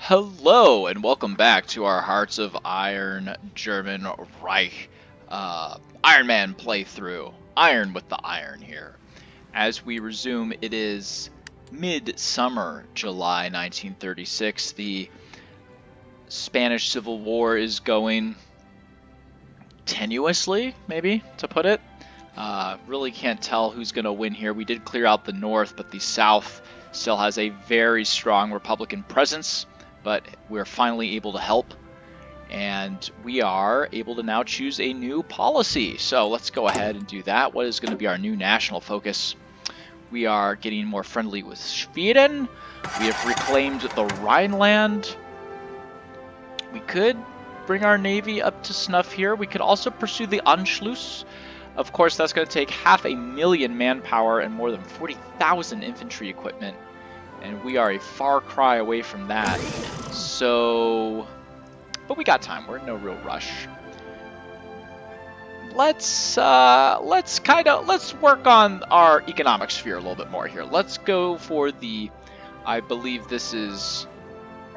Hello and welcome back to our Hearts of Iron German Reich Iron Man playthrough. Iron with the iron here. As we resume, it is mid-summer, July 1936. The Spanish Civil War is going tenuously, maybe, to put it. Really can't tell who's going to win here. We did clear out the north, but the south still has a very strong Republican presence. But we're finally able to help, and we are able to now choose a new policy. So let's go ahead and do that. What is going to be our new national focus? We are getting more friendly with Sweden. We have reclaimed the Rhineland. We could bring our navy up to snuff here. We could also pursue the Anschluss. Of course, that's going to take 500,000 manpower and more than 40,000 infantry equipment. And we are a far cry away from that. So, but we got time. We're in no real rush. Let's work on our economic sphere a little bit more here. Let's go for the, I believe this is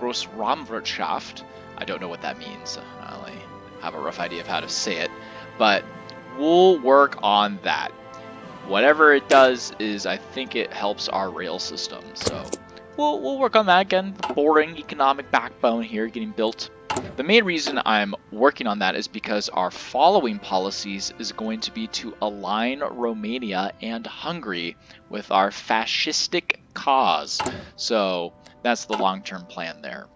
Grossraumwirtschaft. I don't know what that means. I only have a rough idea of how to say it, but we'll work on that. Whatever it does is, I think it helps our rail system, so we'll work on that again. The boring economic backbone here getting built. The main reason I'm working on that is because our following policies is going to be to align Romania and Hungary with our fascistic cause. So that's the long-term plan there.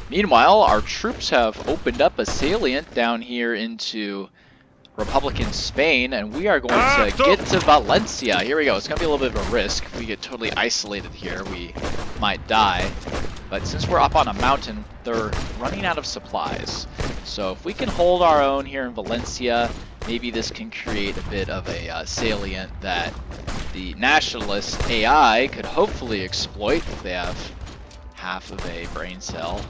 Meanwhile, our troops have opened up a salient down here into Republican Spain, and we are going to get to Valencia. Here we go. It's going to be a little bit of a risk. If we get totally isolated here, we might die. But since we're up on a mountain, they're running out of supplies. So if we can hold our own here in Valencia, maybe this can create a bit of a salient that the nationalist AI could hopefully exploit if they have half of a brain cell.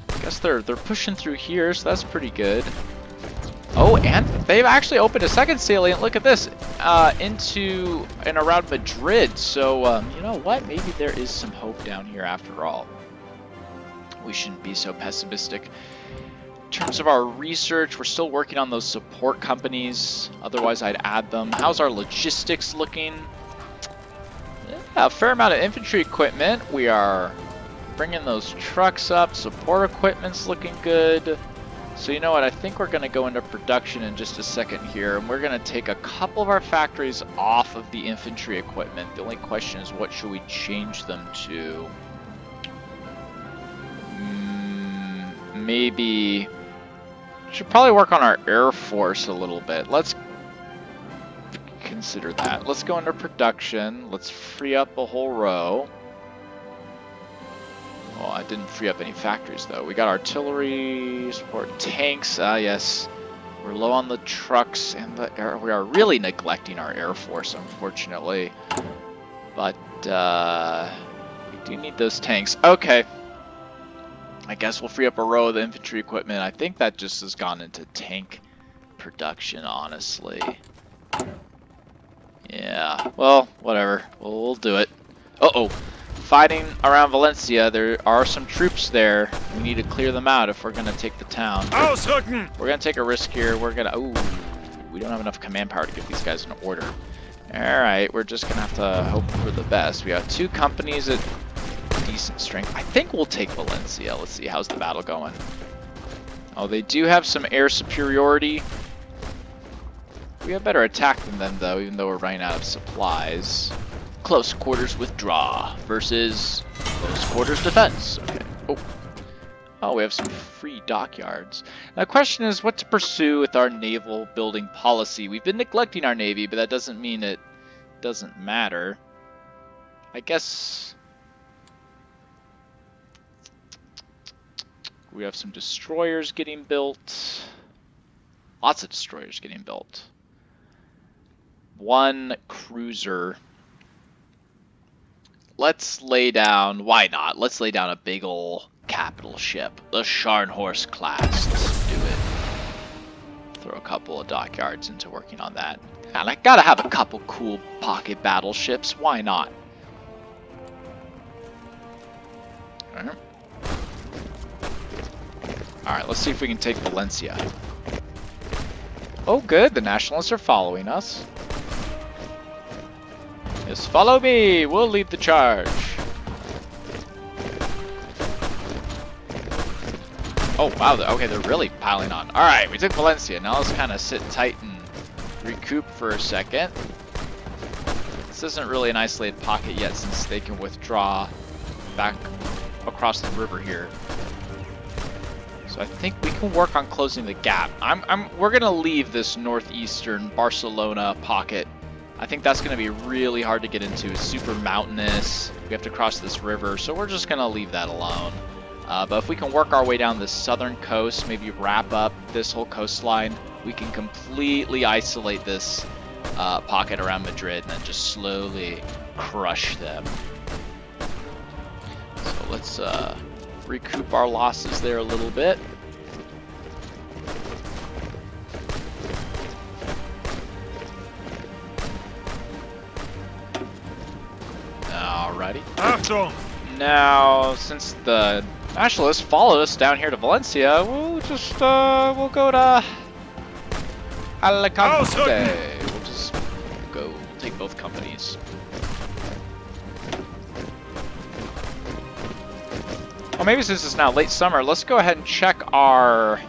I guess they're pushing through here, so that's pretty good. Oh, and they've actually opened a second salient. Look at this, into and around Madrid. So you know what? Maybe there is some hope down here after all. We shouldn't be so pessimistic. In terms of our research, we're still working on those support companies. Otherwise, I'd add them. How's our logistics looking? Yeah, a fair amount of infantry equipment. We are bringing those trucks up. Support equipment's looking good. So you know what, I think we're going to go into production in just a second here, and we're going to take a couple of our factories off of the infantry equipment. The only question is, what should we change them to? Maybe should probably work on our Air Force a little bit. Let's consider that. Let's go into production. Let's free up a whole row. Well, I didn't free up any factories, though. We got artillery, support tanks. Yes. We're low on the trucks and the air. We are really neglecting our Air Force, unfortunately. But we do need those tanks. Okay. I guess we'll free up a row of the infantry equipment. I think that just has gone into tank production, honestly. Yeah. Well, whatever. We'll do it. Uh-oh. Fighting around Valencia, there are some troops there. We need to clear them out if we're going to take the town. Ausrücken! We're going to take a risk here. We're going to... Ooh, we don't have enough command power to give these guys an order. Alright, we're just going to have to hope for the best. We have two companies at decent strength. I think we'll take Valencia. Let's see, how's the battle going? Oh, they do have some air superiority. We have better attack than them, though, even though we're running out of supplies. Close quarters withdraw versus close quarters defense. Okay. Oh, we have some free dockyards. Now, the question is what to pursue with our naval building policy. We've been neglecting our navy, but that doesn't mean it doesn't matter. I guess we have some destroyers getting built. Lots of destroyers getting built. One cruiser. Let's lay down, why not? Let's lay down a big ol' capital ship, the Scharnhorst class. Let's do it. Throw a couple of dockyards into working on that. And I gotta have a couple cool pocket battleships, why not? Alright, let's see if we can take Valencia. Oh good, the Nationalists are following us. Yes, follow me! We'll lead the charge. Oh wow, okay, they're really piling on. Alright, we took Valencia. Now let's kind of sit tight and recoup for a second. This isn't really an isolated pocket yet since they can withdraw back across the river here. So I think we can work on closing the gap. We're gonna leave this northeastern Barcelona pocket. I think that's gonna be really hard to get into. It's super mountainous. We have to cross this river, so we're just gonna leave that alone. But if we can work our way down the southern coast, maybe wrap up this whole coastline, we can completely isolate this pocket around Madrid and then just slowly crush them. So let's recoup our losses there a little bit. Alrighty. Achtung! Now, since the Nationalists followed us down here to Valencia, we'll just we'll go to Alicante. We'll just go. We'll take both companies. Well, maybe since it's now late summer, let's go ahead and check our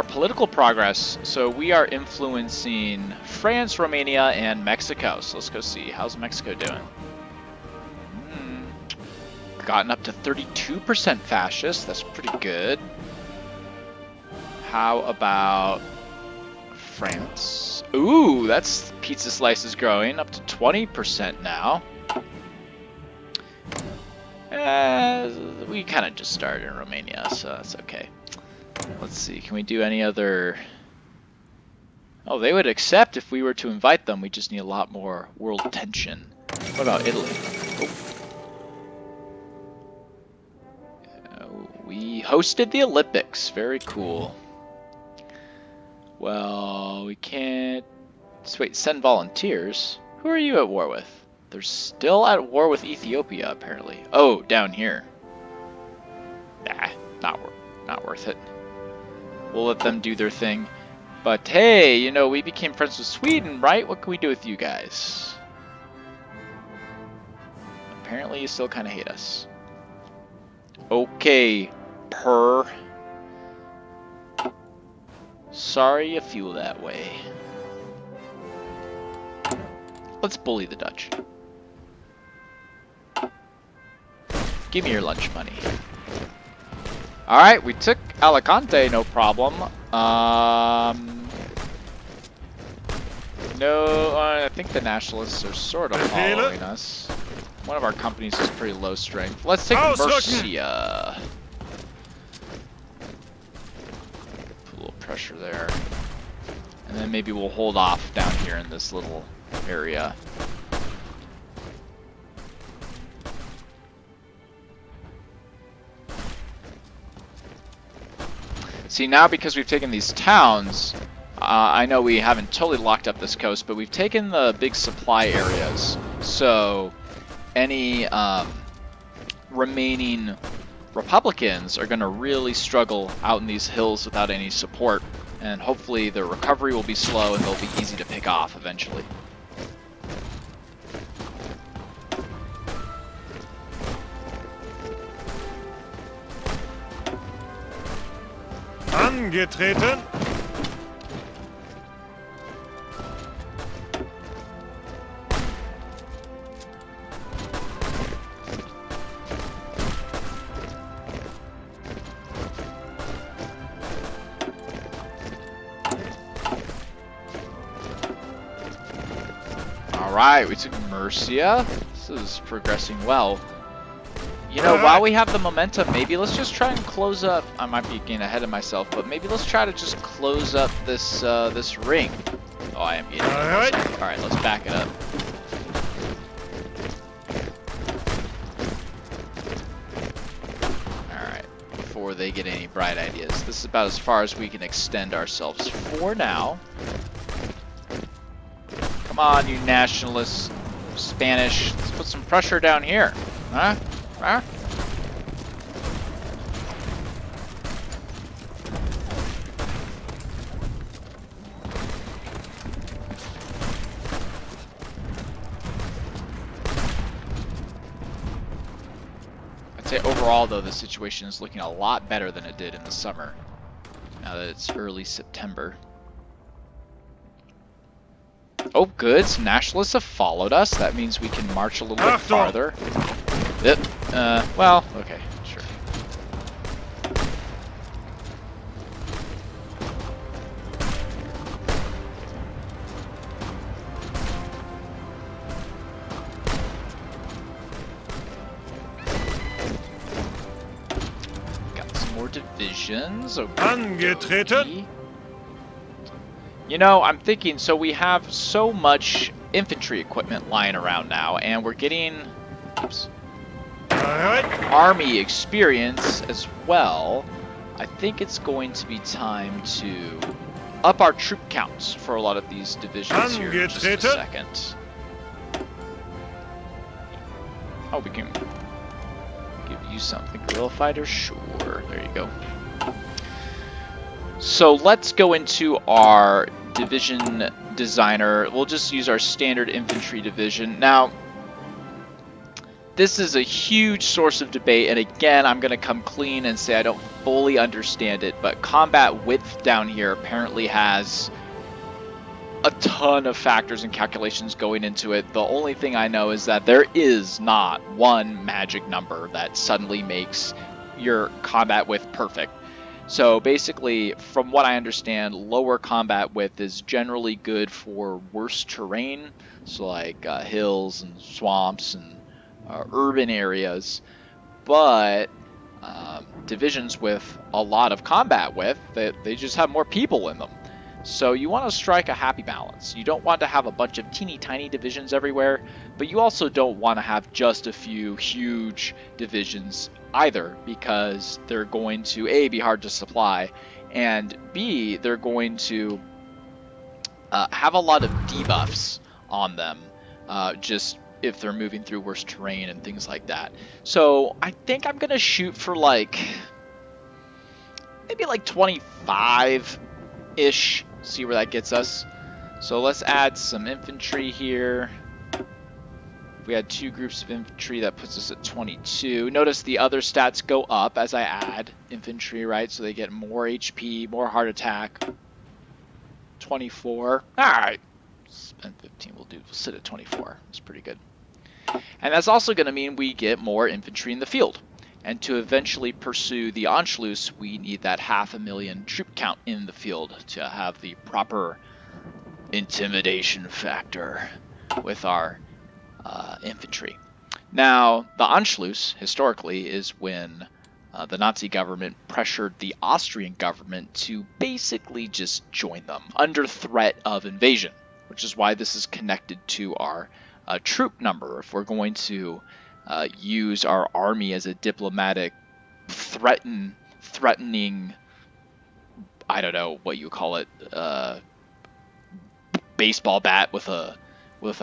political progress. So we are influencing France, Romania, and Mexico. So let's go see. How's Mexico doing? Gotten up to 32% fascist. That's pretty good. How about France? Ooh, that's pizza slices growing up to 20% now. We kind of just started in Romania, so that's okay. Let's see, can we do any other... Oh, they would accept if we were to invite them. We just need a lot more world tension. What about Italy? Oh. We hosted the Olympics. Very cool. Well, we can't... Wait, send volunteers? Who are you at war with? They're still at war with Ethiopia, apparently. Oh, down here. Nah, not worth it. We'll let them do their thing. But hey, you know, we became friends with Sweden, right? What can we do with you guys? Apparently you still kind of hate us. Okay, purr. Sorry you feel that way. Let's bully the Dutch. Give me your lunch money. Alright, we took Alicante, no problem. No, I think the Nationalists are sort of following us. One of our companies is pretty low strength. Let's take Murcia. Put a little pressure there. And then maybe we'll hold off down here in this little area. See, now because we've taken these towns, I know we haven't totally locked up this coast, but we've taken the big supply areas. So any remaining Republicans are going to really struggle out in these hills without any support. And hopefully the recovery will be slow and they'll be easy to pick off eventually. Angetreten. Alright, we took Murcia. This is progressing well. You know, while we have the momentum, maybe let's just try and close up. I might be getting ahead of myself, but maybe let's try to just close up this this ring. Oh, I am getting ahead of myself. Alright, let's back it up. Alright, before they get any bright ideas. This is about as far as we can extend ourselves for now. Come on, you nationalists, Spanish. Let's put some pressure down here. Huh? Huh? say overall, though, the situation is looking a lot better than it did in the summer, now that it's early September. Oh, good. Some nationalists have followed us. That means we can march a little bit farther. Yep. Well, okay, sure. Got some more divisions. Okay. You know, I'm thinking, so we have so much infantry equipment lying around now, and we're getting army experience as well. I think it's going to be time to up our troop counts for a lot of these divisions here in just a second. Oh, we can give you something. Guerrilla fighter? Sure. There you go. So let's go into our division designer. We'll just use our standard infantry division. Now, this is a huge source of debate, and again, I'm going to come clean and say I don't fully understand it, but combat width down here apparently has a ton of factors and calculations going into it. The only thing I know is that there is not one magic number that suddenly makes your combat width perfect. So basically, from what I understand, lower combat width is generally good for worse terrain, so like hills and swamps and urban areas. But divisions with a lot of combat width, they just have more people in them. So you want to strike a happy balance. You don't want to have a bunch of teeny tiny divisions everywhere, but you also don't want to have just a few huge divisions either, because they're going to A, be hard to supply, and B, they're going to have a lot of debuffs on them, just if they're moving through worse terrain and things like that. So I think I'm going to shoot for like maybe like 25-ish, see where that gets us. So let's add some infantry here. If we had 2 groups of infantry, that puts us at 22. Notice the other stats go up as I add infantry, right? So they get more HP, more heart attack. 24. Alright. Spend 15 will do. We'll sit at 24. That's pretty good. And that's also going to mean we get more infantry in the field. And to eventually pursue the Anschluss, we need that 500,000 troop count in the field to have the proper intimidation factor with our infantry. Now, the Anschluss, historically, is when the Nazi government pressured the Austrian government to basically just join them under threat of invasion, which is why this is connected to our troop number. If we're going to use our army as a diplomatic threatening, I don't know what you call it, baseball bat with a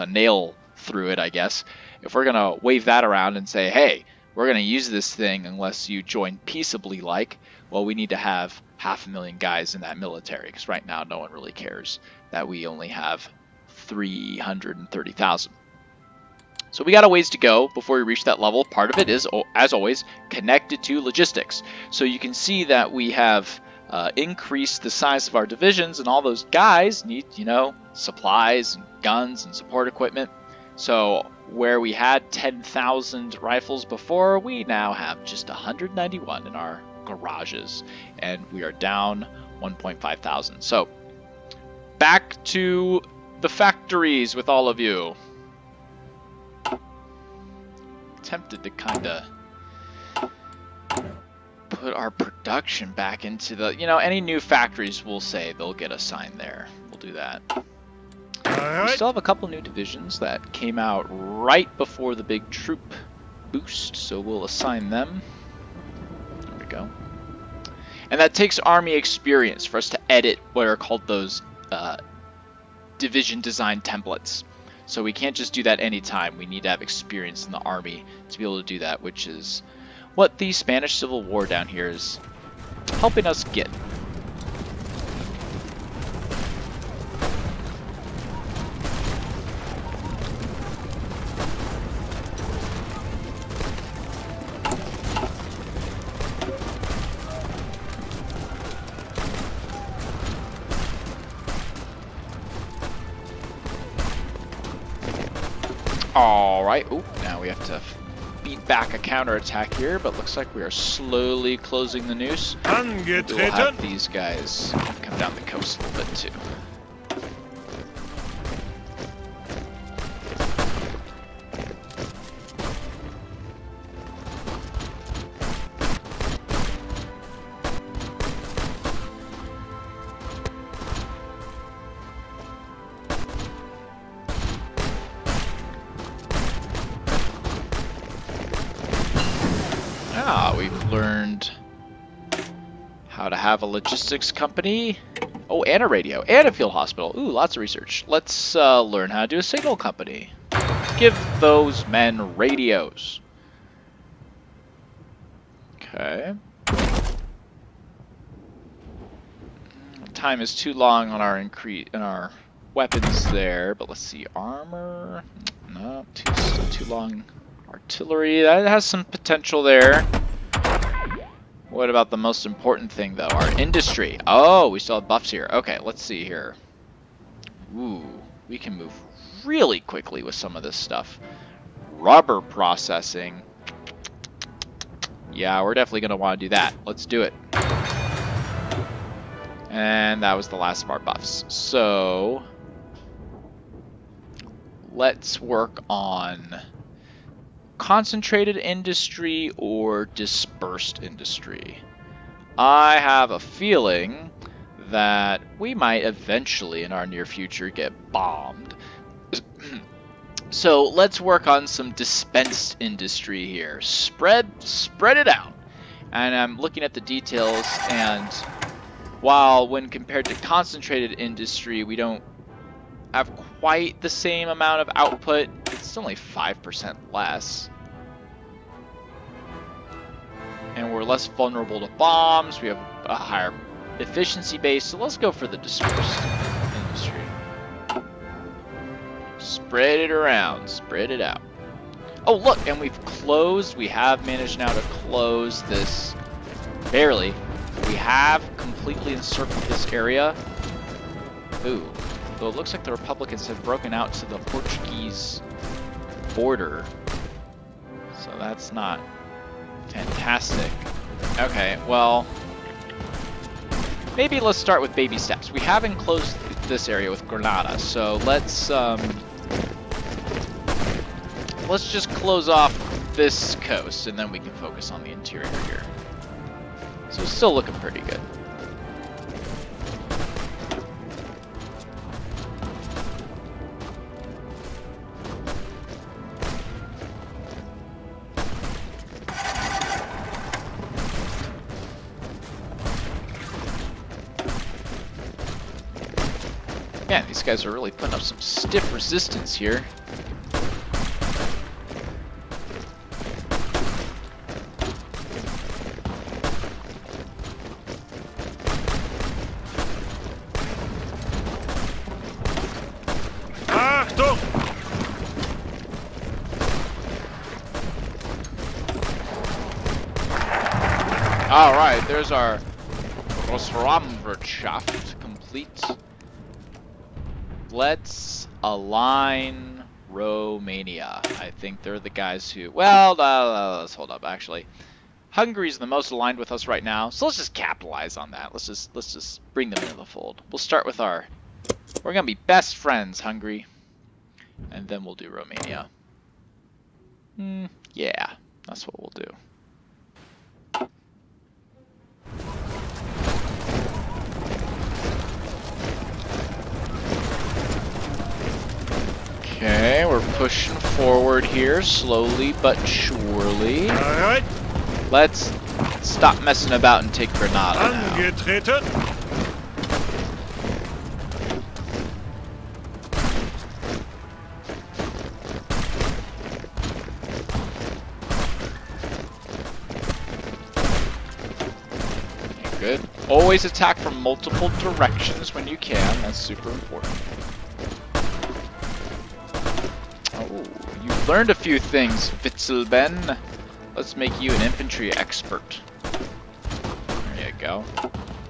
nail through it, I guess. If we're gonna wave that around and say, hey, we're gonna use this thing unless you join peaceably, well, we need to have 500,000 guys in that military, because right now no one really cares that we only have 330,000. So we got a ways to go before we reach that level. Part of it is, as always, connected to logistics. So you can see that we have increased the size of our divisions, and all those guys need, supplies and guns and support equipment. So where we had 10,000 rifles before, we now have just 191 in our garages, and we are down 1.5 thousand. So back to the factories with all of you. Tempted to kind of put our production back into the, any new factories, we'll say they'll get assigned there. We'll do that. We still have a couple new divisions that came out right before the big troop boost, so we'll assign them. There we go. And that takes army experience for us to edit what are called those division design templates. So we can't just do that anytime. We need to have experience in the army to be able to do that, which is what the Spanish Civil War down here is helping us get. Alright, oh, now we have to beat back a counterattack here, but looks like we are slowly closing the noose. We'll have these guys come down the coast a little bit too. We've learned how to have a logistics company. Oh, and a radio, and a field hospital. Ooh, lots of research. Let's learn how to do a signal company. Give those men radios. Okay. Time is too long on our weapons there, but let's see, armor. No, too long. Artillery, that has some potential there. What about the most important thing, though? Our industry. Oh, we still have buffs here. Okay, let's see here. Ooh, we can move really quickly with some of this stuff. Rubber processing. Yeah, we're definitely going to want to do that. Let's do it. And that was the last of our buffs. So, let's work on concentrated industry or dispersed industry. I have a feeling that we might eventually in our near future get bombed. So let's work on some dispensed industry here. Spread it out. And I'm looking at the details, and while when compared to concentrated industry we don't have quite the same amount of output, it's only 5% less. And we're less vulnerable to bombs, we have a higher efficiency base, so let's go for the dispersed industry. Spread it around, spread it out. Oh look, and we have managed now to close this, barely. We have completely encircled this area. Ooh. Though it looks like the Republicans have broken out to the Portuguese border. So that's not fantastic. Okay, well, maybe let's start with baby steps. We have enclosed this area with Granada, so let's just close off this coast, and then we can focus on the interior here. So it's still looking pretty good. Man, these guys are really putting up some stiff resistance here. Achtung! Alright, there's our Großraumwirtschaft complete. Let's align Romania. I think they're the guys who... Well, let's hold up, actually. Hungary's the most aligned with us right now, so let's just capitalize on that. Let's just bring them into the fold. We'll start with our... We're going to be best friends, Hungary. And then we'll do Romania. Yeah, that's what we'll do. Okay, we're pushing forward here, slowly but surely. Alright. Let's stop messing about and take Granada now. Angetreten. Good. Always attack from multiple directions when you can. That's super important. Oh, you've learned a few things, Witzelben. Let's make you an infantry expert. There you go.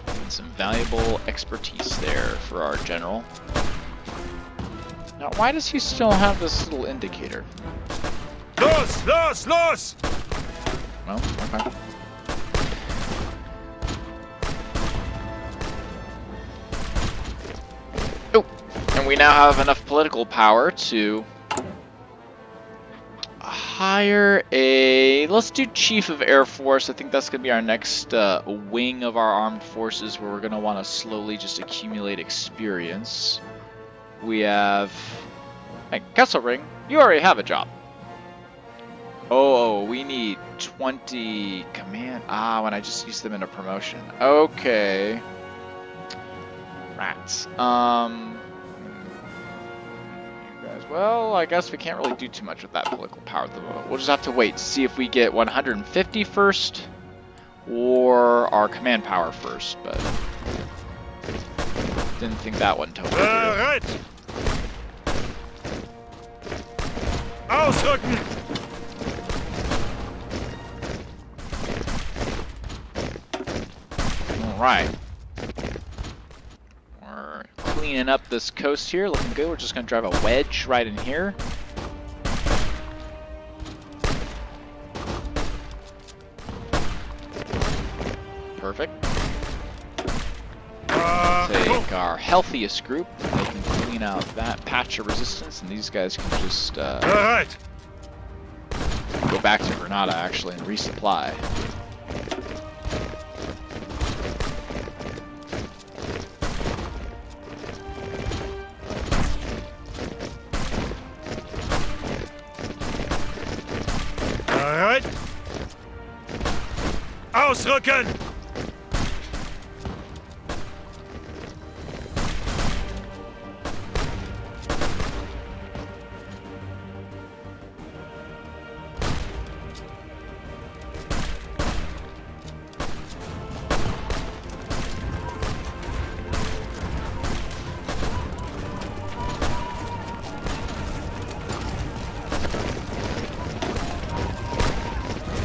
And some valuable expertise there for our general. Now, why does he still have this little indicator? Los! Los! Los! Well, okay. Oh, and we now have enough political power to hire a... Let's do Chief of Air Force. I think that's going to be our next wing of our armed forces, where we're going to want to slowly just accumulate experience. We have... Hey, Kesselring, you already have a job. Oh, we need 20 command... Ah, when I just used them in a promotion. Okay. Rats. You guys, well, I guess we can't really do too much with that political power at the moment. We'll just have to wait to see if we get 150 first, or our command power first, but... Didn't think that one totally through. Right. Ausrücken! Alright. We're cleaning up this coast here, looking good. We're just going to drive a wedge right in here. Perfect. Take our healthiest group. They can clean out that patch of resistance, and these guys can just go back to Granada, actually, and resupply. Alright. Ausrücken!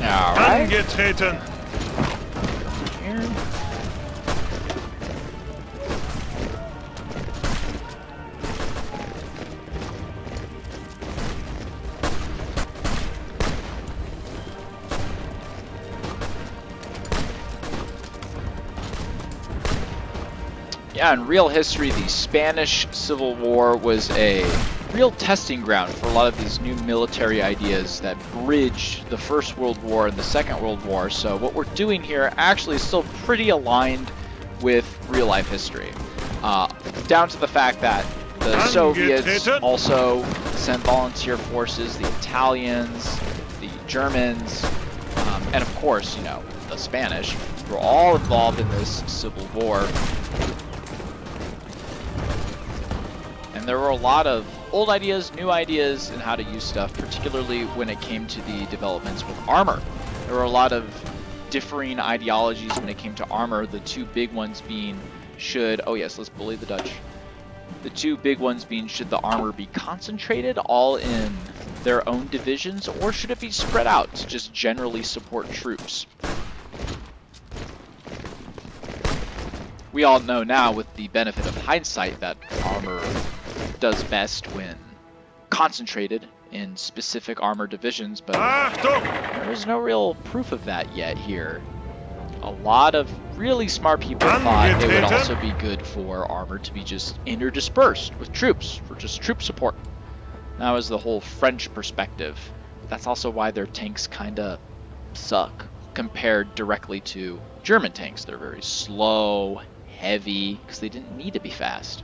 Alright. Angetreten! Here. Yeah, in real history, the Spanish Civil War was a real testing ground for a lot of these new military ideas that bridged the First World War and the Second World War. So what we're doing here actually is still pretty aligned with real life history. Down to the fact that the Soviets also sent volunteer forces, the Italians, the Germans, and of course, you know, the Spanish were all involved in this Civil War. And there were a lot of old ideas, new ideas, and how to use stuff, particularly when it came to the developments with armor. There were a lot of differing ideologies when it came to armor, the two big ones being oh yes, let's bully the Dutch. The two big ones being, should the armor be concentrated all in their own divisions, or should it be spread out to just generally support troops? We all know now, with the benefit of hindsight, that armor does best when concentrated in specific armor divisions, but there is no real proof of that yet here. A lot of really smart people thought it would also be good for armor to be just interdispersed with troops, for just troop support. That was the whole French perspective. That's also why their tanks kinda suck compared directly to German tanks. They're very slow, heavy, because they didn't need to be fast.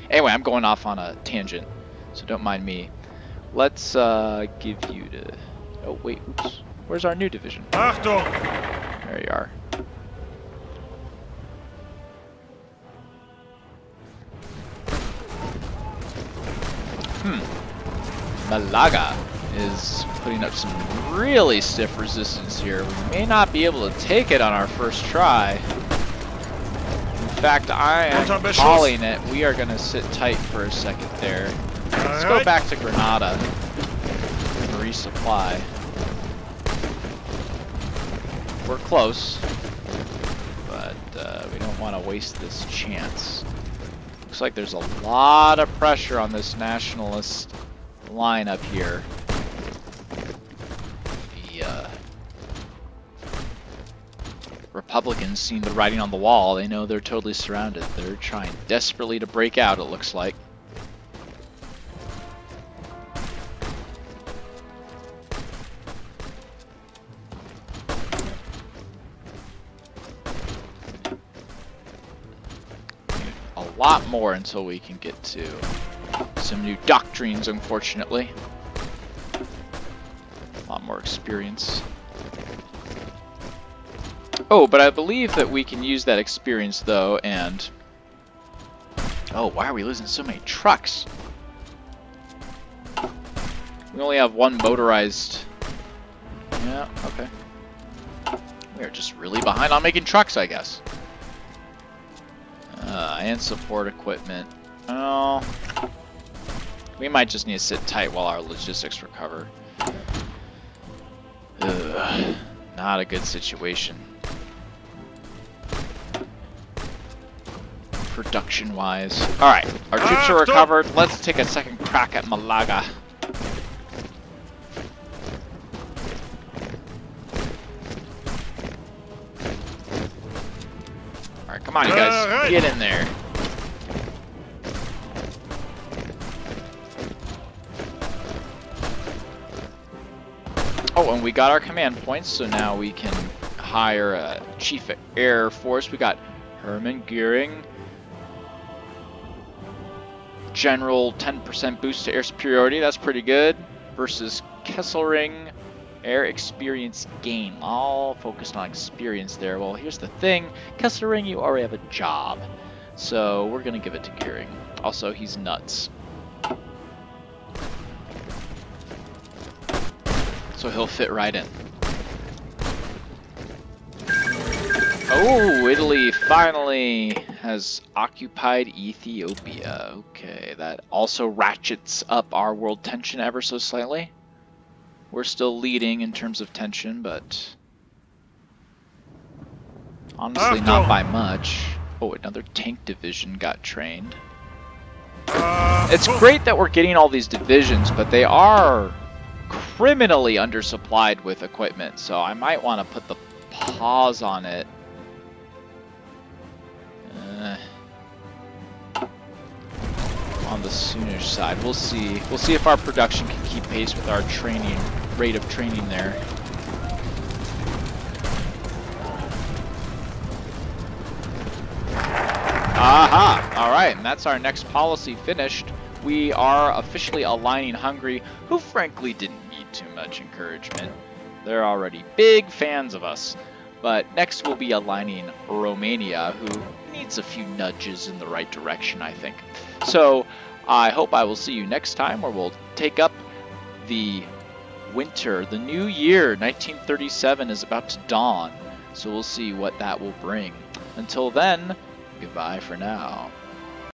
Anyway, I'm going off on a tangent, so don't mind me. Let's give you to... Oh, wait, oops. Where's our new division? Achtung! There you are. Malaga is putting up some really stiff resistance here. We may not be able to take it on our first try. In fact, I am calling it. We are going to sit tight for a second there. Let's go back to Granada and resupply. We're close, but we don't want to waste this chance. Looks like there's a lot of pressure on this nationalist line up here. The Republicans seen the writing on the wall. They know they're totally surrounded. They're trying desperately to break out, it looks like. A lot more until we can get to some new doctrines, unfortunately. A lot more experience. Oh, but I believe that we can use that experience, though, and... Oh, why are we losing so many trucks? We only have one motorized... Yeah, okay. We are just really behind on making trucks, I guess. And support equipment. Oh... We might just need to sit tight while our logistics recover. Ugh, not a good situation. Production-wise. Alright, our troops are recovered. Let's take a second crack at Malaga. Alright, come on, you guys. Get in there. Oh, and we got our command points, so now we can hire a Chief of Air Force. We got Hermann Goering. General 10% boost to air superiority. That's pretty good. Versus Kesselring. Air experience gain. All focused on experience there. Well, here's the thing. Kesselring, you already have a job. So we're going to give it to Goering. Also, he's nuts. So he'll fit right in. Oh, Italy finally has occupied Ethiopia. Okay, that also ratchets up our world tension ever so slightly. We're still leading in terms of tension, but honestly not by much. Oh, another tank division got trained. It's great that we're getting all these divisions, but they are criminally undersupplied with equipment, so I might want to put the pause on it. On the soonish side, we'll see. We'll see if our production can keep pace with our training rate of training there. Aha! All right, and that's our next policy finished. We are officially aligning Hungary, who frankly didn't need too much encouragement. They're already big fans of us. But next we'll be aligning Romania, who needs a few nudges in the right direction, I think. So I hope I will see you next time, where we'll take up the winter. The new year, 1937, is about to dawn. So we'll see what that will bring. Until then, goodbye for now.